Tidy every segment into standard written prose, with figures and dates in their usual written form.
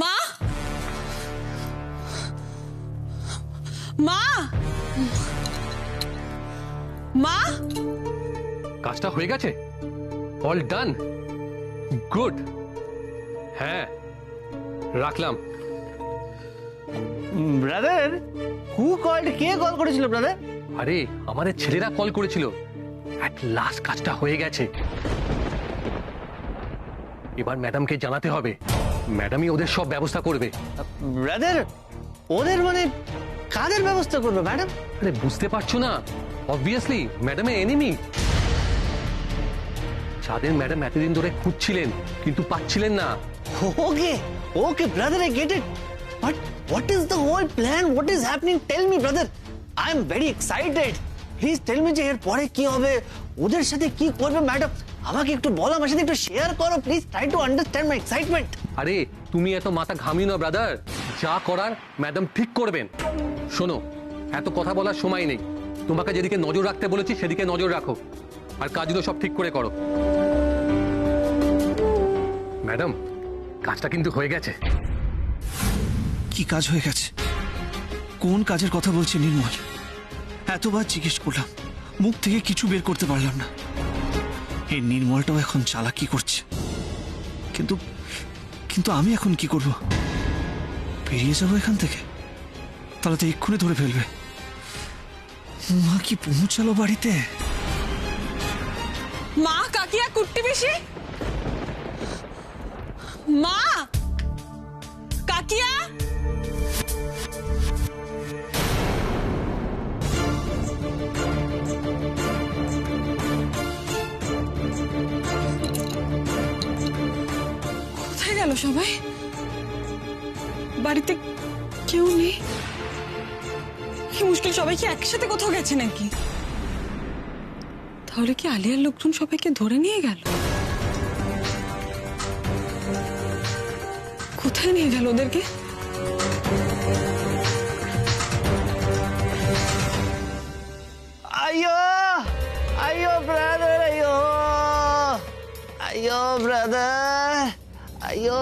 মা, মা, মা, কাজটা হয়ে গেছে, অল ডান, গুড। হ্যাঁ, রাখলাম। Brother, who called? কে কল করেছিল ব্রাদার? আরে আমাদের ছেলেরা কল করেছিল। এট লাস্ট কাজটা হয়ে গেছে। এবার ম্যাডামকে জানাতে হবে, ম্যাডামই ওদের সব ব্যবস্থা করবে। ব্রাদার, ওদের মানে কাদের ব্যবস্থা করবে ম্যাডাম? আরে বুঝতে পারছো না? অবভিয়াসলি ম্যাডামের এনিমি। যাদের ম্যাডাম এতদিন ধরে খুঁজছিলেন কিন্তু পাচ্ছিলেন না। Okay okay brother, I get it, but what is the whole plan? What is happening? Tell me brother, I am very excited. Please tell me যে এর পরে কি হবে, ওদের সাথে কি করবে ম্যাডাম? আমাকে একটু বলো, আমার সাথে একটু শেয়ার করো please. Try to understand my excitement. আরে তুমি এত মাথা ঘামিও না ব্রাদার, যা করার ম্যাডাম ঠিক করবেন। শোনো, এত কথা বলার সময় নেই। তোমাকে যেদিকে নজর রাখতে বলেছি সেদিকে নজর রাখো, আর কাজগুলো সব ঠিক করে করো। ম্যাডাম, কাজটা কিন্তু হয়ে গেছে। কি কাজ হয়ে গেছে? কোন কাজের কথা বলছে নির্মল? এতবার জিজ্ঞেস করলাম, মুখ থেকে কিছু বের করতে পারলাম না। এই নির্মলটাও এখন চালাকি করছে, কিন্তু কিন্তু আমি এখন কি করব? বেরিয়ে যাবো এখান থেকে? তাহলে তো এক্ষুনি ধরে ফেলবে। মা কি পৌঁছালো বাড়িতে? মা, কাকিয়া, কুট্টি বেশি, মা, কাকিয়া, কোথায় গেল সবাই? বাড়িতে কেউ নেই? কি মুশকিল, সবাই কি একসাথে কোথাও গেছে নাকি? তাহলে কি আলিয়ার লোকজন সবাইকে ধরে নিয়ে গেল? কোথায় নিয়ে গেল ওদেরকে? আইয়ো আইয়ো ব্রাদার, আইয়ো আইয়ো ব্রাদার, আইয়ো।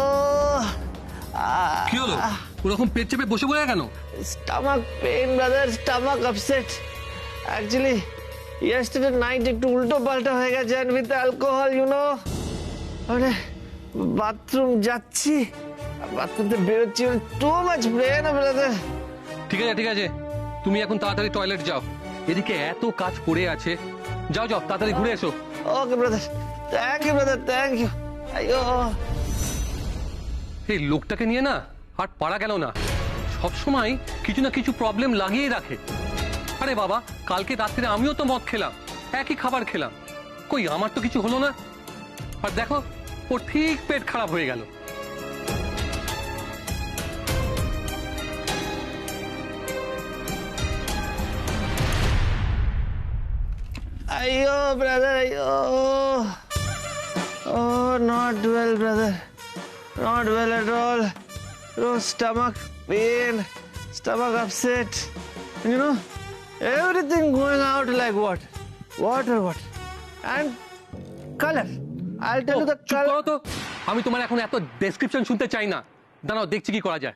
কি হলো? ওরকম পেট চেপে বসে পড়ে কেন? Stomach pain brother, stomach upset. Actually yesterday night একটু উল্টো পাল্টা হয়ে গেছে, and with alcohol, you know. মানে বাথরুম যাচ্ছি, বাথরুম থেকে বেরোচ্ছি, টু মাচ পেইন ব্রাদার। ঠিক আছে ঠিক আছে, তুমি এখন তাড়াতাড়ি টয়লেট যাও। এদিকে এত কাজ পড়ে আছে। যাও যাও, তাড়াতাড়ি ঘুরে এসো। Okay brother, thank you brother, thank you. আইয়ো, এই লোকটাকে নিয়ে না আর পারা গেল না। সবসময় কিছু না কিছু প্রবলেম লাগিয়েই রাখে। আরে বাবা, কালকে রাত্রে আমিও তো মদ খেলাম, একই খাবার খেলাম, কই আমার তো কিছু হলো না। আর দেখো, ওর ঠিক পেট খারাপ হয়ে গেল। আইয়ো ব্রাদার, আইয়ো। Oh, not well, brother. Not well at all. Oh, stomach pain, stomach upset. You know, everything going out like what? Water, what? And color. I'll tell you the চুপ করো color. তো, আমি তোমার এখন এত ডেসক্রিপশন শুনতে চাই না। দাঁড়াও, দেখছি কি করা যায়।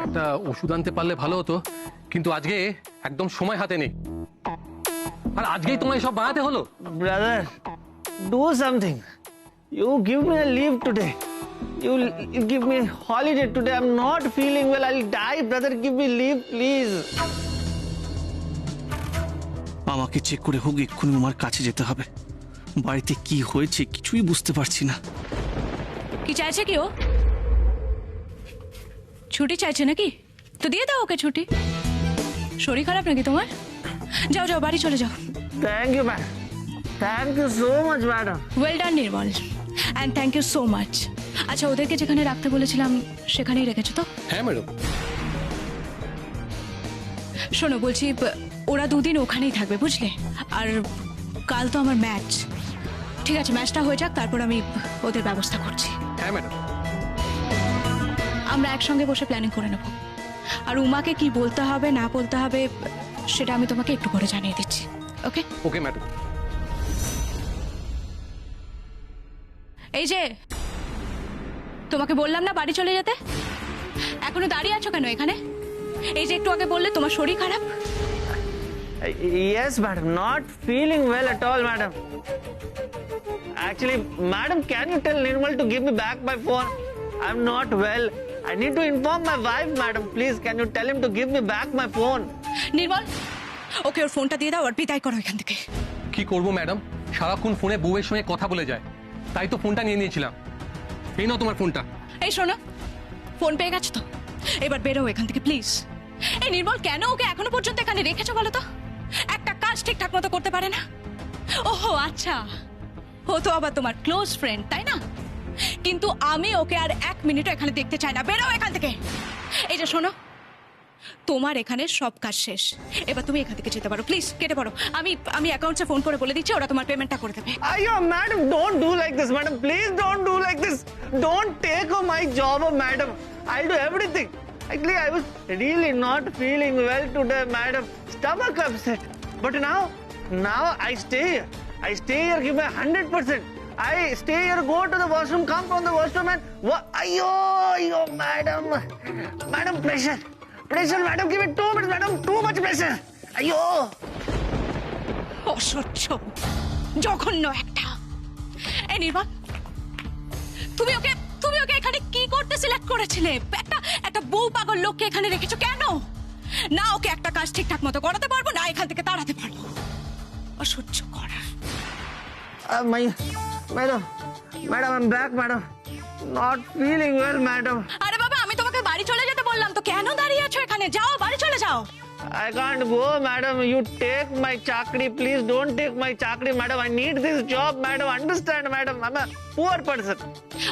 একটা ওষুধ আনতে পারলে ভালো হতো, কিন্তু আজকে একদম সময় হাতে নেই। আর আজকেই তোমায় সব বানাতে হলো। Brother, do something. You give me a leave today. You give me a holiday today. I'm not feeling well. I'll die, brother. Give me leave, please. আমাকে চেক করে হোক এক্ষুনি আমার কাছে যেতে হবে। বাড়িতে কি হয়েছে কিছুই বুঝতে পারছি না। কি চাইছে কি ও? ছুটি চাইছে নাকি? তো দিয়ে দাও ওকে ছুটি। শরীর খারাপ নাকি তোমার? যাও যাও, বাড়ি চলে যাও। Thank you, madam. Thank you so much, madam. Well done Nirmal, and thank you so much. আচ্ছা, ওদেরকে যেখানে রাখতে বলেছিলাম সেখানেই রেখেছো তো? হ্যাঁ ম্যাডাম। শোনো, বলছি ওরা দুদিন ওখানেই থাকবে, বুঝলে? আর কাল তো আমার ম্যাচ। ঠিক আছে, ম্যাচটা হয়ে যাক, তারপর আমি ওদের ব্যবস্থা করছি। হ্যাঁ ম্যাডাম। আমরা একসঙ্গে বসে প্ল্যানিং করে নেব। আর উমাকে কি বলতে হবে না বলতে হবে সেটা আমি তোমাকে একটু পরে জানিয়ে দিচ্ছি। ওকে? Okay madam. এই যে তোমাকে বললাম না বাড়ি চলে যেতে? এখনো দাঁড়িয়ে আছো কেন এখানে? এই যে একটু আগে বললে তোমার শরীর খারাপ। Yes, madam. Not feeling well at all, madam. Actually, madam, can you tell Nirmal to give me back my phone? I'm not well. I need to inform my wife, madam. Please, can you tell him to give me back my phone? নির্মল, ওকে ওর ফোনটা দিয়ে দাও আর বিদায় করো এখান থেকে। কি করব madam, সারাক্ষণ ফোনে বউয়ের সঙ্গে কথা বলে যায়, তাই তো ফোনটা নিয়ে নিয়েছিলাম। এই নাও তোমার ফোনটা। এই শোনো, ফোন পেয়ে গেছো তো, এবার বেরো এখান থেকে প্লিজ। এই নির্মল, কেন ওকে এখনো পর্যন্ত এখানে রেখেছো বলো তো? একটা কাজ ঠিকঠাক মতো করতে পারে না। ওহো আচ্ছা, ও তো আবার তোমার ক্লোজ ফ্রেন্ড, তাই না? কিন্তু আমি ওকে আর 1 মিনিটও এখানে দেখতে চাই না। বেরো এখান থেকে। এই যে শোনো, তোমার এখানে সব কাজ শেষ, এবার তুমি এখান থেকে যেতে পারো। প্লিজ কেটে পড়ো। আমি অ্যাকাউন্টসে ফোন করে বলে দিচ্ছি, ওরা তোমার পেমেন্টটা করে দেবে। Ayo, madam, don't do like this, madam. Please don't do like this. Don't take my job, madam. I'll do everything. Actually, I was really not feeling well today, madam. Stomach upset. But now I stay here. I stay here, give my 100%. I stay here, go to the washroom, come from the washroom and ayo, madam. Madam, pressure, madam, give me 2 minutes, madam. Too much pressure. Ayo. অসহ্য, জঘন্য একটা। এই নির্মল, তুমি ওকে এখানে কি করতে select করেছিলে? একটা বউ পাগল লোককে এখানে রেখেছো কেন? না ওকে একটা কাজ ঠিকঠাক মতো করাতে পারবো, না এখান থেকে তাড়াতে পারবো। অসহ্য করার। Madam, I'm back, madam. Not feeling well, madam. আরে বাবা, আমি তোমাকে বাড়ি চলে যেতে বললাম তো, কেন দাঁড়িয়ে আছো এখানে? যাও, বাড়ি চলে যাও। I can't go, madam. You take my chakri. Please don't take my chakri, madam. I need this job, madam. Understand, madam. I'm a poor person.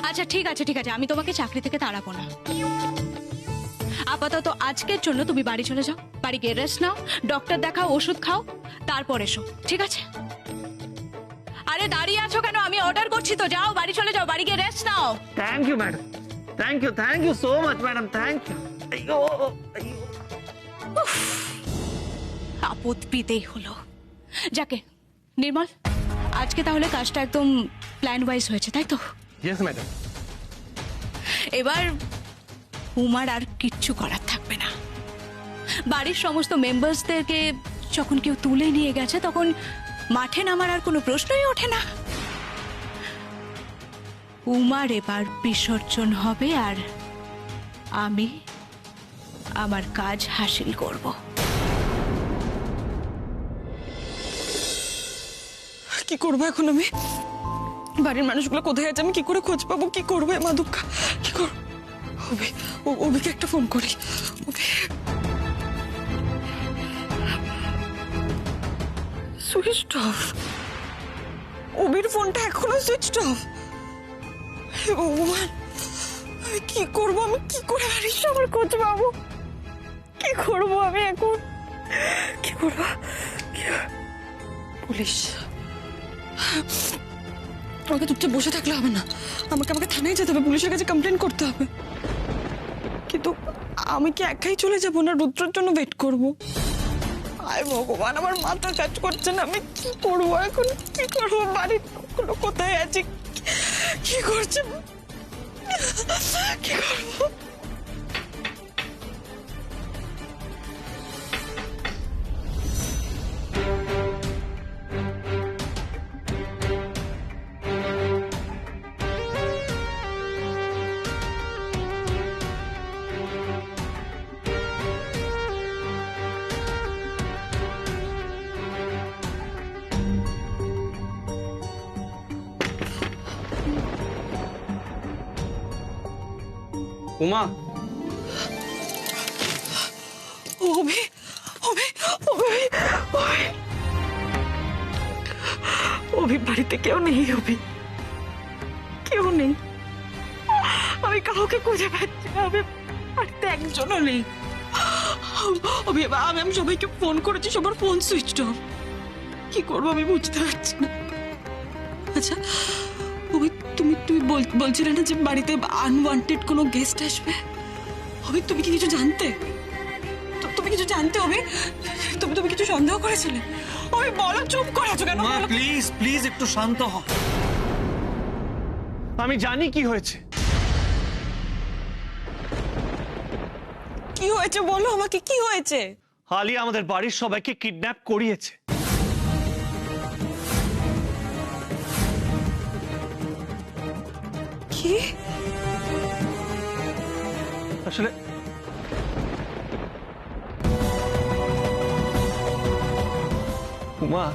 আচ্ছা ঠিক আছে, আমি তোমাকে চাকরি থেকে তাড়াবো না। আপাতত আজকের জন্য তুমি বাড়ি চলে যাও, বাড়ি গিয়ে রেস্ট নাও, ডক্টর দেখাও, ওষুধ খাও, তারপর এসো, ঠিক আছে? আরে দাঁড়িয়ে আছো কেন? আমি অর্ডার করছি তো, যাও বাড়ি চলে যাও, বাড়ি গিয়ে rest now. Thank you, madam. Thank you so much, madam. Thank you. Ayo. আপদ বিদেই হলো। যাকে নির্মল, আজকে তাহলে কাজটা একদম প্ল্যান ওয়াইজ হয়েছে, তাই তো? Yes madam. এবার উমার আর কিচ্ছু করার থাকবে না। বাড়ির সমস্ত মেম্বার্সদেরকে যখন কেউ তুলে নিয়ে গেছে, তখন মাঠে নামার আর কোনো প্রশ্নই ওঠে না। উমার এবার বিসর্জন হবে আর আমি আমার কাজ হাসিল করব। কি করবো এখন আমি? বাড়ির মানুষগুলো কোথায় আছে? আমি কি করে খোঁজ পাবো? কি করবো মা দুঃখা? কি করবো? অভিকে একটা ফোন করি। Switch off. অভির ফোনটা এখনো সুইচ অফ। ভগবান, আমি কি করবো? আমি কি করে বাড়ির সবার খোঁজ পাবো? কি করবো আমি এখন? কি করবো? পুলিশ। আমাকে চুপচাপ বসে থাকলে হবে না, আমাকে থানায় যেতে হবে, পুলিশের কাছে কমপ্লেন করতে হবে। কিন্তু আমি কি একাই চলে যাবো না রুদ্রর জন্য ওয়েট করবো? আয় ভগবান, আমার মাথা কাজ করছে না। আমি কি করবো এখন? কি করবো? বাড়ির লোকগুলো কোথায় আছে? কি করছে? কি করবো? উমা, অভি, অভি, অভি, অভি, অভি, বাড়িতে কেউ নেই। অভি, কেউ নেই। আমি কাউকে খুঁজে পাচ্ছি না। আমি বাড়িতে একজনও নেই। অভি, আমি সবাইকে ফোন করেছি, সবার ফোন সুইচ অফ। কি করবো আমি বুঝতে পারছি না। আচ্ছা অভি, তুমি বলছিলে না যে বাড়িতে আনওয়ান্টেড কোনো গেস্ট আসবে? অভি, তুমি কি কিছু জানতে? তুমি কিছু জানতে হবে? তুমি কিছু সন্দেহ করেছিলে? অভি বলো, চুপ করে আছো কেন? প্লিজ একটু শান্ত হও। আমি জানি কি হয়েছে। কি হয়েছে বলো আমাকে, কি হয়েছে? আলিয়া আমাদের বাড়ির সবাইকে কিডন্যাপ করিয়েছে। কি? আসলে উমা,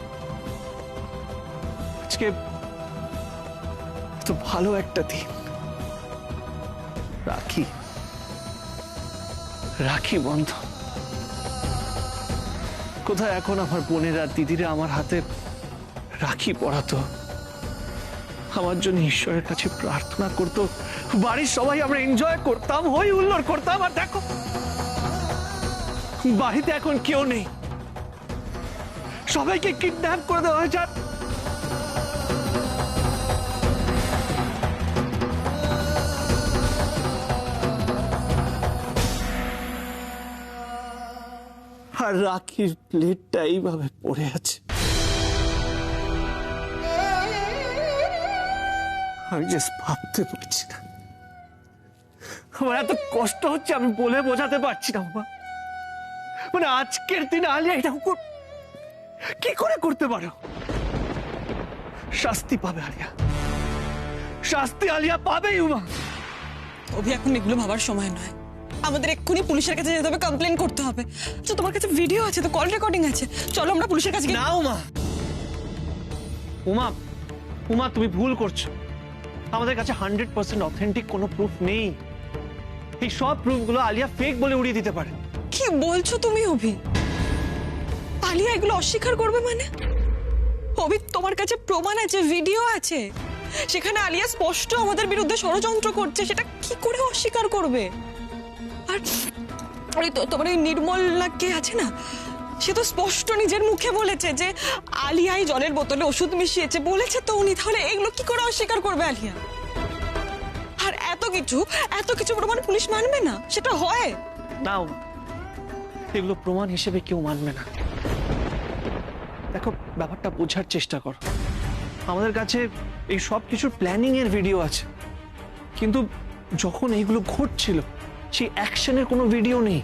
আজকে তো ভালো একটা দিন, রাখি রাখি বন্ধন। কোথায় এখন আমার বোনেরা দিদিরা আমার হাতে রাখি পরাতো, আমার জন্য ঈশ্বরের কাছে প্রার্থনা করতো, বাড়ির সবাই আমরা এনজয় করতাম, হই হুল্লোড় করতাম। আর দেখো বাড়িতে এখন কেউ নেই, সবাইকে কিডন্যাপ করে দেওয়া হয়েছে। আর রাখির প্লেটটা এইভাবে পড়ে আছে। আমি জাস্ট ভাবতে পারছি না, আমার এত কষ্ট হচ্ছে আমি বলে বোঝাতে পারছি না বাবা। মানে আজকের দিনে আলিয়া এটা কি করে করতে পারো? শাস্তি পাবে আলিয়া, শাস্তি আলিয়া পাবেই। উমা, অভি, এখন এগুলো ভাবার সময় নয়, আমাদের এক্ষুনি পুলিশের কাছে যেতে হবে, কমপ্লেন করতে হবে। আচ্ছা, তোমার কাছে ভিডিও আছে তো, কল রেকর্ডিং আছে, চলো আমরা পুলিশের কাছে না উমা, উমা, উমা তুমি ভুল করছো। আমাদের কাছে 100% অথেন্টিক কোনো প্রুফ নেই। এই সব প্রুফগুলো আলিয়া ফেক বলে উড়িয়ে দিতে পারে। কি বলছো তুমি অভি? আলিয়া এগুলো অস্বীকার করবে মানে? অভি, তোমার কাছে প্রমাণ আছে, ভিডিও আছে, সেখানে আলিয়া স্পষ্ট আমাদের বিরুদ্ধে ষড়যন্ত্র করছে, সেটা কি করে অস্বীকার করবে? আর তোমার ওই নির্মল না কে আছে না, সে তো স্পষ্ট নিজের মুখে বলেছে যে আলিয়াই জলের বোতলে ওষুধ মিশিয়েছে, বলেছে তো উনি, তাহলে এগুলো কি করে অস্বীকার করবে আলিয়া? আর এত কিছু প্রমাণ পুলিশ মানবে না, সেটা হয় না উমা, এগুলো প্রমাণ হিসেবে কেউ মানবে না। দেখো, ব্যাপারটা বোঝার চেষ্টা করো। আমাদের কাছে এই সব কিছুর প্ল্যানিং এর ভিডিও আছে, কিন্তু যখন এইগুলো ঘটছিল সেই অ্যাকশনের কোনো ভিডিও নেই।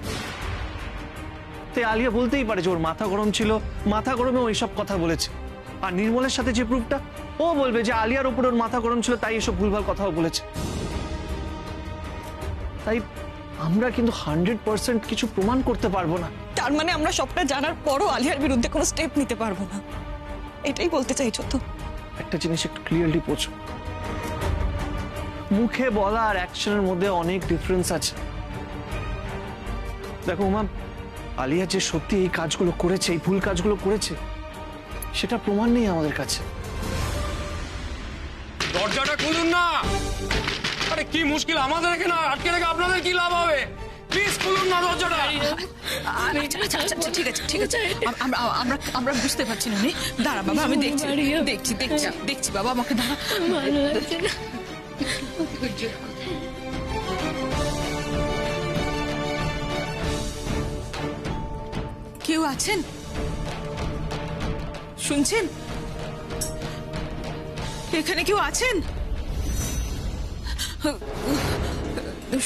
তাই আলিয়া বলতেই পারে যে ওর মাথা গরম ছিল, মাথা গরমে ওই সব কথা বলেছে। আর নির্মলের সাথে যে প্রুফটা, ও বলবে যে আলিয়ার উপর ওর মাথা গরম ছিল তাই এসব ভুলভাল কথাও বলেছে। তাই আমরা কিন্তু 100% কিছু প্রমাণ করতে পারবো না। তার মানে আমরা সবটা জানার পরও আলিয়ার বিরুদ্ধে কোনো স্টেপ নিতে পারবো না, এটাই বলতে চাইছো তো? একটা জিনিস একটু ক্লিয়ারলি বোঝো, মুখে বলা আর অ্যাকশনের মধ্যে অনেক ডিফারেন্স আছে। দেখো উমা, আলিয়া যে সত্যি এই কাজগুলো করেছে, এই ভুল কাজগুলো করেছে, সেটা প্রমাণ নেই আমাদের কাছে। দরজাটা খুলুন না। আরে কি মুশকিল, আমাদের এখানে আটকে রেখে আপনাদের কি লাভ হবে? প্লিজ খুলুন না দরজাটা। আচ্ছা, ঠিক আছে, আমরা বুঝতে পারছি না। দাঁড়া বাবা, আমি দেখছি বাবা, আমাকে দাঁড়া। ভালো লাগছে না। কেউ আছেন? শুনছেন? এখানে কেউ আছেন?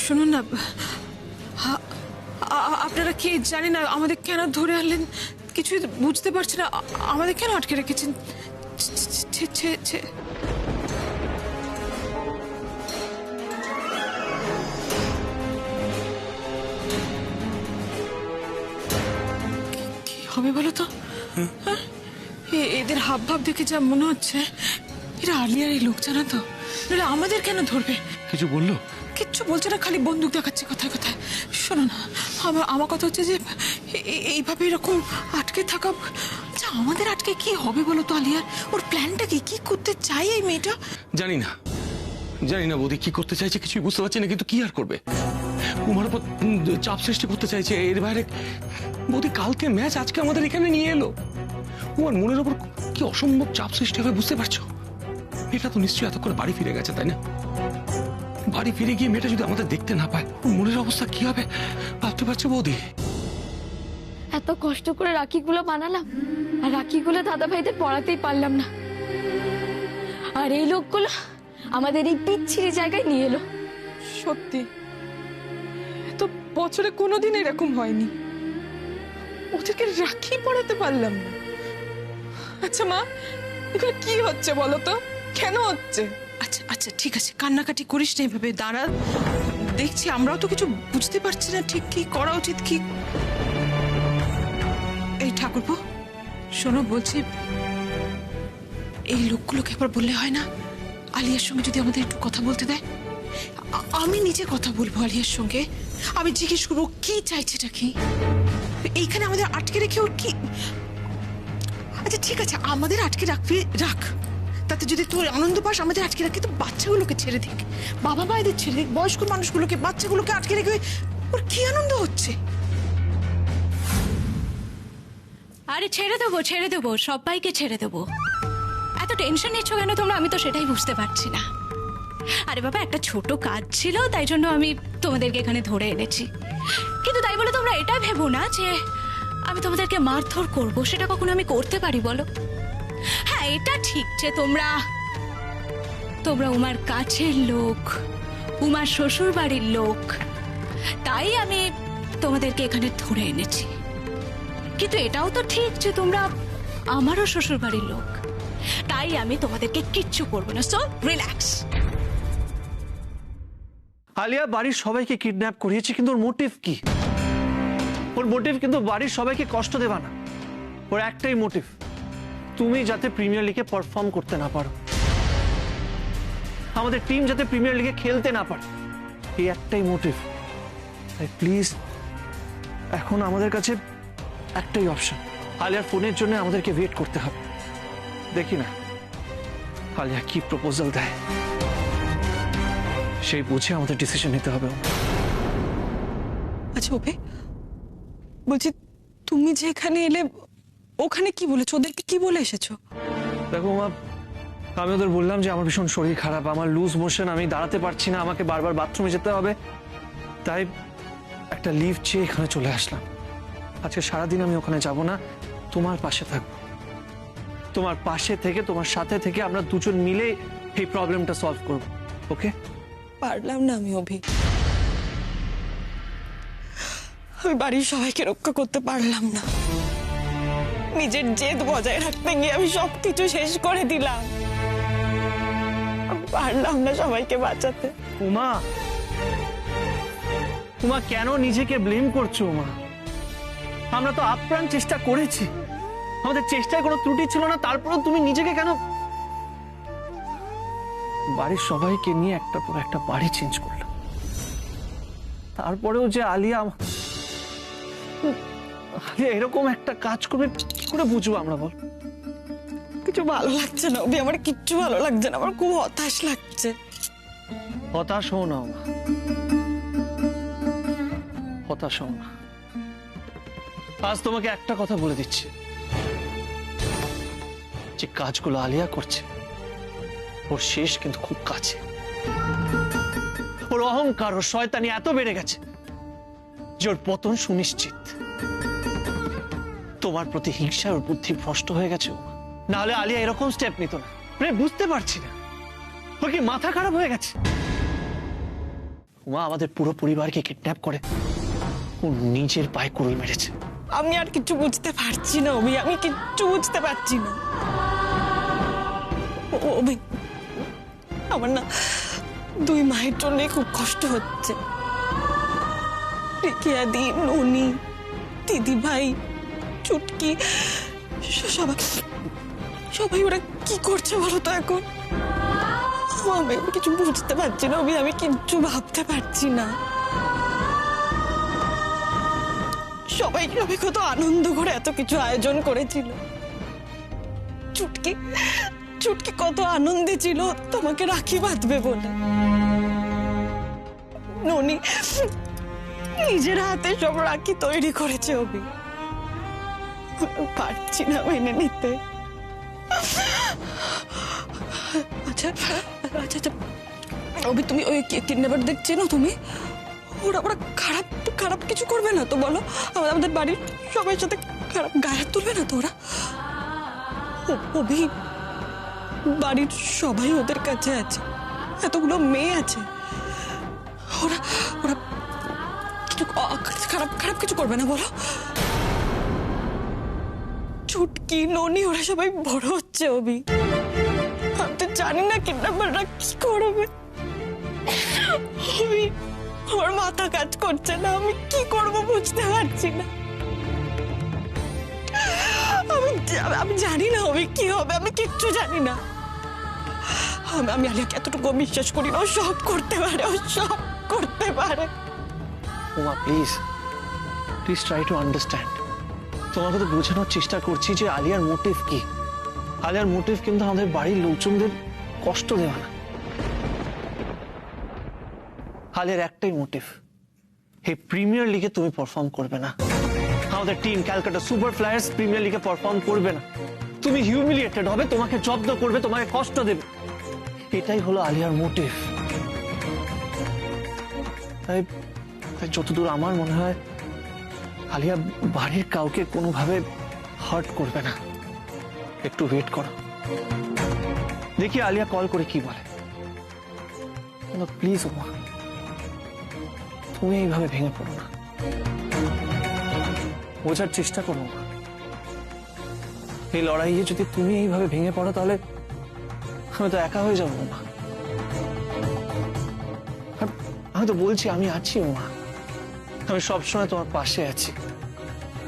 শুনুন না, আপনারা কে জানি না, আমাদের কেন ধরে আনলেন কিছুই বুঝতে পারছি না, আমাদের কেন আটকে রেখেছেন? কি হবে বলো তো? হ্যাঁ? এদের হাব ভাব দেখে যা মনে হচ্ছে এরা আলিয়ার এই লোক, জানা তো, নাহলে আমাদের কেন ধরবে? কিছু বললো? কিচ্ছু বলছে না, খালি বন্দুক দেখাচ্ছে কথায় কথায়। শোনো না, আমার কথা হচ্ছে যে এইভাবে এরকম আটকে থাকা, আচ্ছা আমাদের আটকে কি হবে বলো তো আলিয়ার? ওর প্ল্যানটা কি করতে চাই এই মেয়েটা? জানি না বৌদি কি করতে চাইছে, কিছুই বুঝতে পারছি না, কিন্তু কি আর করবে? উমার উপর চাপ সৃষ্টি করতে চাইছে। এর বাইরে বৌদি কালকে ম্যাচ আজকে আমাদের এখানে নিয়ে এলো, উমার মনের উপর কি অসম্ভব চাপ সৃষ্টি হবে বুঝতে পারছো? মেয়েটা তো নিশ্চয়ই এত করে বাড়ি ফিরে গেছে, তাই না? বাড়ি ফিরে গিয়ে মেয়েটা যদি আমাদের দেখতে না পায়, ওর মনের অবস্থা কি হবে ভাবতে পারছো বৌদি? এত কষ্ট করে রাখিগুলো বানালাম, আর রাখিগুলো দাদা ভাইদের পড়াতেই পারলাম না, আর এই লোকগুলো আমাদের এই পিচ্ছিরি জায়গায় নিয়ে এলো। সত্যি তো বছরে কোনোদিন এরকম হয়নি। ওদেরকে রাখি পড়াতে পারলাম না। আচ্ছা মা, এগুলো কি হচ্ছে বলো তো, কেন হচ্ছে? আচ্ছা আচ্ছা ঠিক আছে, কান্নাকাটি করিস না এভাবে, দাঁড়া দেখছি। আমরাও তো কিছু বুঝতে পারছি না ঠিক কি করা উচিত। কি এই ঠাকুরপো শোনো, বলছি এই লোকগুলোকে একবার বললে হয় না আলিয়ার সঙ্গে যদি আমাদের একটু কথা বলতে দেয়? আমি নিজে কথা বলবো আলিয়ার সঙ্গে, আমি জিজ্ঞেস করবো কি চাইছেটা কি, এইখানে আমাদের আটকে রেখে ওর কি। আচ্ছা ঠিক আছে, আমাদের আটকে রাখবি, রাখ, তাতে যদি তোর আনন্দ পাস আমাদের আটকে রাখি, তো বাচ্চাগুলোকে ছেড়ে দিক, বাবা মায়েদের ছেড়ে দিক, বয়স্ক মানুষগুলোকে, বাচ্চাগুলোকে আটকে রেখে ওর কি আনন্দ হচ্ছে। আরে ছেড়ে দেবো, সবাইকে ছেড়ে দেবো। এত টেনশন নিচ্ছ কেন তোমরা, আমি তো সেটাই বুঝতে পারছি না। আরে বাবা, একটা ছোট কাজ ছিল, তাই জন্য আমি তোমাদেরকে এখানে ধরে এনেছি। কিন্তু তাই বলে তোমরা এটা ভেবো না যে আমি তোমাদেরকে মারধর করবো, সেটা কখনো আমি করতে পারি বলো? হ্যাঁ, এটা ঠিক যে তোমরা উমার কাছের লোক, উমার শ্বশুর বাড়ির লোক, তাই আমি তোমাদেরকে এখানে ধরে এনেছি। কিন্তু এটাও তো ঠিক যে তোমরা আমারও শ্বশুর বাড়ির লোক, তাই আমি তোমাদেরকে কিচ্ছু করবো না। So relax. আলিয়া বাড়ির সবাইকে কিডন্যাপ করিয়েছে, কিন্তু ওর মোটিভ কি? ওর মোটিভ কিন্তু বাড়ির সবাইকে কষ্ট দেবা না। ওর একটাই মোটিভ, তুমি যাতে প্রিমিয়ার লিগে পারফর্ম করতে না পারো, আমাদের টিম যাতে প্রিমিয়ার লিগে খেলতে না পারে, এই একটাই মোটিভ। তাই প্লিজ, এখন আমাদের কাছে একটাই অপশন, আলিয়ার ফোনের জন্য আমাদেরকে ওয়েট করতে হবে। দেখি না আলিয়া কি প্রপোজাল দেয়, সেই বুঝে আমাদের ডিসিশন নিতে হবে। আচ্ছা ওপে, বলছি তুমি যে এখানে এলে ওখানে কি বলেছো, ওদেরকে কি বলে এসেছো? দেখো মা, আমি ওদের বললাম যে আমার ভীষণ শরীর খারাপ, আমার লুজ মোশন, আমি দাঁড়াতে পারছি না, আমাকে বারবার বাথরুমে যেতে হবে, তাই একটা লিভ চেয়ে এখানে চলে আসলাম। আজকে সারাদিন আমি ওখানে যাব না, তোমার পাশে থাকবো। তোমার পাশে থেকে, তোমার সাথে থেকে আমরা দুজন মিলে এই প্রবলেমটা সলভ করব। ওকে? পারলাম না আমি অভি, আমি বাড়ির সবাইকে রক্ষা করতে পারলাম না। নিজের জেদ বজায় রাখতে গিয়ে আমি সবকিছু শেষ করে দিলাম। আমি পারলাম না সবাইকে বাঁচাতে। উমা, উমা কেন নিজেকে ব্লেম করছো? উমা, আমরা তো আপ্রাণ চেষ্টা করেছি, আমাদের চেষ্টায় কোনো ত্রুটি ছিল না, তারপরেও তুমি নিজেকে কেন? বাড়ির সবাইকে নিয়ে একটা পর একটা বাড়ি চেঞ্জ করলাম, তারপরেও যে আলিয়া এরকম একটা কাজ করবে কি করে বুঝবো আমরা, বল? কিছু ভালো লাগছে না অভি, আমার কিচ্ছু ভালো লাগছে না, আমার খুব হতাশ লাগছে। হতাশ হও না উমা, হতাশ হও না। আজ তোমাকে একটা কথা বলে দিচ্ছি, যে কাজগুলো আলিয়া করছে ওর শেষ কিন্তু খুব কাছে। ওর অহংকার, ওর শয়তানি এত বেড়ে গেছে যে ওর পতন সুনিশ্চিত। তোমার প্রতি হিংসা, ওর বুদ্ধি ভ্রষ্ট হয়ে গেছে। না হলে আলিয়া এরকম স্টেপ নিত না। মানে বুঝতে পারছি না, ওর কি মাথা খারাপ হয়ে গেছে? উমা আমাদের পুরো পরিবারকে কিডন্যাপ করে ও নিজের পায়ে কুড়ুল মেরেছে। আমি আর কিছু বুঝতে পারছি না অভি, আমি কিচ্ছু বুঝতে পারছি না অভি। আমার না দুই মায়ের জন্য খুব কষ্ট হচ্ছে। রিকিয়াদি, ননি, দিদি ভাই, চুটকি, সবাই ওরা কি করছে বলো তো এখন? আমি কিছু বুঝতে পারছি না অভি, আমি কিচ্ছু ভাবতে পারছি না। সবাই কত আনন্দ করে এত কিছু আয়োজন করেছিল। চুটকি কত আনন্দে ছিল তোমাকে রাখি বাঁধবে বলে। ননি নিজের হাতে সব রাখি তৈরি করেছে অভি, পারছি না মেনে নিতে। আচ্ছা আচ্ছা আচ্ছা অভি, তুমি ওই কিডন্যাপারদের চেনো তুমি? ওরা খারাপ খারাপ কিছু করবে না তো বলো? আমাদের বাড়ির সবার সাথে খারাপ গায়ে তুলবে না তো ওরা? অভি, বাড়ির সবাই ওদের কাছে আছে, এতগুলো মেয়ে আছে, ওরা ওরা কিছু খারাপ খারাপ কিছু করবে না বলো? চুটকি ননি ওরা সবাই বড় হচ্ছে অভি, আমি তো জানি না কিডন্যাপাররা কি করবে। অভি, আমার মাথা কাজ করছে না, আমি কি করব বুঝতে পারছি না। আমি জানি না অভি কি হবে, আমি কিচ্ছু জানি না। আমি আলিয়াকে এতটুকু বিশ্বাস করি না, ও সব করতে পারে, ও সব করতে পারে। Uma please please try to understand. তোমাকে তো বোঝানোর চেষ্টা করছি যে আলিয়ার মোটিভ কি। আলিয়ার মোটিভ কিন্তু আমাদের বাড়ির লোকজনদের কষ্ট দেওয়া না। আলিয়ার একটাই মোটিভ, এই প্রিমিয়ার লিগে তুমি পারফর্ম করবে না, আমাদের team Calcutta super flyers premier লিগে পারফর্ম করবে না। তুমি হিউমিলিয়েটেড হবে, তোমাকে জব্দ করবে, তোমাকে কষ্ট দেবে, এটাই হলো আলিয়ার মোটিভ। তাই যতদূর আমার মনে হয় আলিয়া বাড়ির কাউকে কোনোভাবে হার্ট করবে না। একটু ওয়েট করো, দেখি আলিয়া কল করে কি বলে। প্লিজ ওমা, তুমি এইভাবে ভেঙে পড়ো না, বোঝার চেষ্টা করো না। এই লড়াইয়ে যদি তুমি এইভাবে ভেঙে পড়ো তাহলে আমি তো একা হয়ে যাবো মা। আমি তো বলছি আমি আছি মা, আমি সবসময় তোমার পাশে আছি,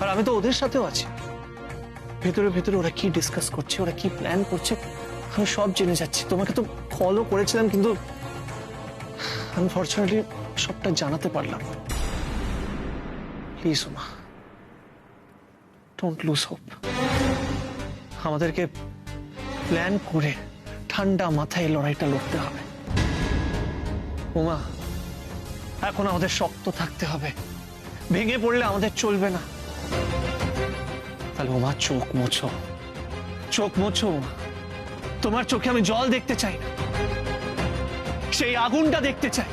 আর আমি তো ওদের সাথেও আছি। ভেতরে ভেতরে ওরা কি ডিসকাস করছে, ওরা কি প্ল্যান করছে, আমি সব জেনে যাচ্ছি। তোমাকে তো ফলো করেছিলাম, কিন্তু আনফরচুনেটলি সবটা জানাতে পারলাম। প্লিজ মা, ডোন্ট লুজ হোপ। আমাদেরকে প্ল্যান করে ঠান্ডা মাথায় লড়াইটা লড়তে হবে। উমা, এখন আমাদের শক্ত থাকতে হবে, ভেঙে পড়লে আমাদের চলবে না। তাহলে উমা চোখ মোছো, চোখ মোছো উমা। তোমার চোখে আমি জল দেখতে চাই না, সেই আগুনটা দেখতে চাই।